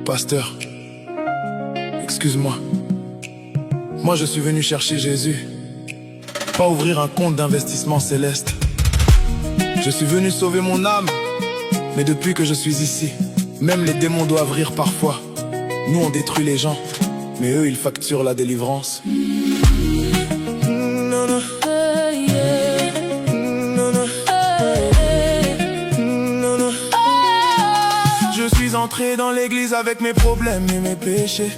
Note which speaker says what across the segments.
Speaker 1: Pasteur, excuse-moi. Moi je suis venu chercher Jésus, pas ouvrir un compte d'investissement céleste. Je suis venu sauver mon âme, mais depuis que je suis ici, même les démons doivent rire parfois. Nous on détruit les gens, mais eux ils facturent la délivrance. Je suis entré dans l'église avec mes problèmes et mes péchés.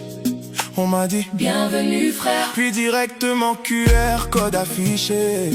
Speaker 1: On m'a dit
Speaker 2: bienvenue frère,
Speaker 1: puis directement QR code affiché.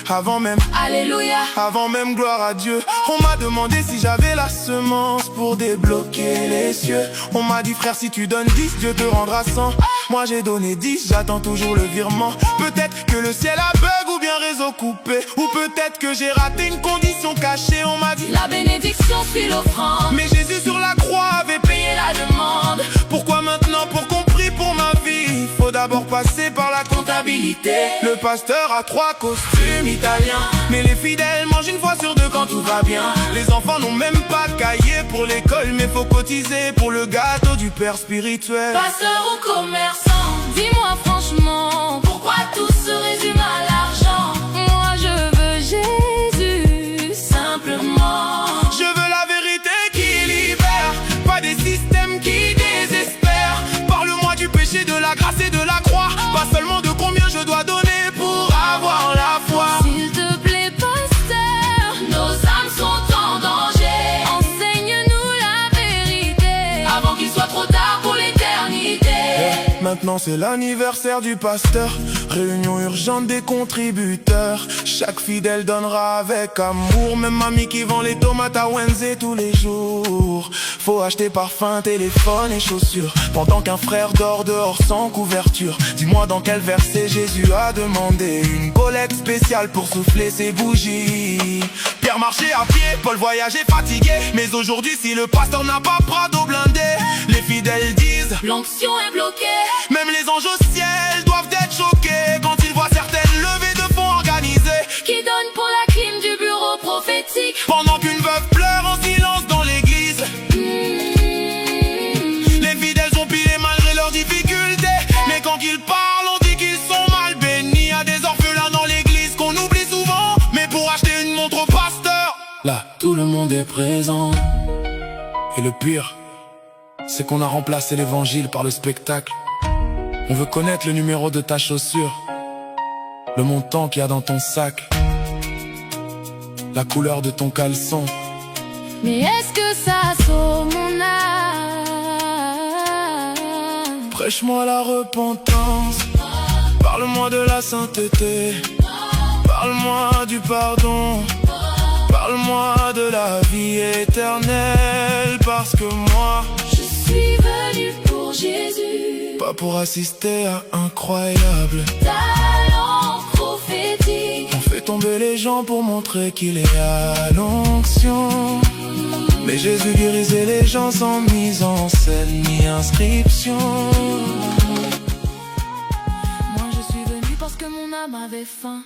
Speaker 1: Avant même
Speaker 2: alléluia,
Speaker 1: avant même gloire à Dieu. On m'a demandé si j'avais la semence pour débloquer les cieux. On m'a dit frère si tu donnes 10, Dieu te rendra 100. Moi j'ai donné 10, j'attends toujours le virement. Peut-être que le ciel a bug ou bien réseau coupé, ou peut-être que j'ai raté une condition cachée. On m'a dit
Speaker 2: la bénédiction suit l'offrande,
Speaker 1: mais Jésus sur la croix avait payé
Speaker 2: la demande.
Speaker 1: Pourquoi maintenant pour qu'on prie pour ma vie, faut d'abord passer par la comptabilité. Le pasteur a 3 costumes italiens, mais les fidèles mangent une fois sur 2 quand tout va bien. Les enfants n'ont même pas de cahier pour l'école, mais faut cotiser pour le gâteau du père spirituel.
Speaker 2: Pasteur ou commerçant, dis-moi franchement, pourquoi tout se résume à l'argent? Moi je veux Jésus, simplement.
Speaker 1: Je veux la vérité qui libère, pas des systèmes qui désespèrent. Parle-moi du péché, de la grâce et de la croix, pas seulement de combien je dois donner pour avoir la foi.
Speaker 2: S'il te plaît pasteur, nos âmes sont en danger. Enseigne-nous la vérité, avant qu'il soit trop tard pour l'éternité.
Speaker 1: Maintenant c'est l'anniversaire du pasteur, réunion urgente des contributeurs. Chaque fidèle donnera avec amour, même mamie qui vend les tomates à Wednesday tous les jours. Faut acheter parfum, téléphone et chaussures, pendant qu'un frère dort dehors sans couverture. Dis-moi dans quel verset Jésus a demandé une collecte spéciale pour souffler ses bougies. Pierre marchait à pied, Paul voyageait fatigué, mais aujourd'hui si le pasteur n'a pas Prado blindé, les fidèles disent
Speaker 2: l'onction est bloquée.
Speaker 1: Même les anges au ciel doivent être choqués quand ils voient certaines levées de fonds organisées
Speaker 2: Qui donne pour la clim du bureau prophétique,
Speaker 1: pendant qu'une veuve pleure en silence dans l'église. Les fidèles sont pilés malgré leurs difficultés, mais quand ils parlent on dit qu'ils sont mal bénis. Y'a des orphelins dans l'église qu'on oublie souvent, mais pour acheter une montre au pasteur, là tout le monde est présent. Et le pire, c'est qu'on a remplacé l'évangile par le spectacle. On veut connaître le numéro de ta chaussure, le montant qu'il y a dans ton sac, la couleur de ton caleçon.
Speaker 2: mais est-ce que ça sauve mon âme?
Speaker 1: Prêche-moi la repentance, parle-moi de la sainteté, parle-moi du pardon, parle-moi de la vie éternelle. Parce que moi,
Speaker 2: Je suis venu pour Jésus,
Speaker 1: pas pour assister à incroyable.
Speaker 2: talent prophétique.
Speaker 1: On fait tomber les gens pour montrer qu'il est à l'onction, mais Jésus guérissait les gens sans mise en scène ni inscription.
Speaker 2: Moi je suis venu parce que mon âme avait faim.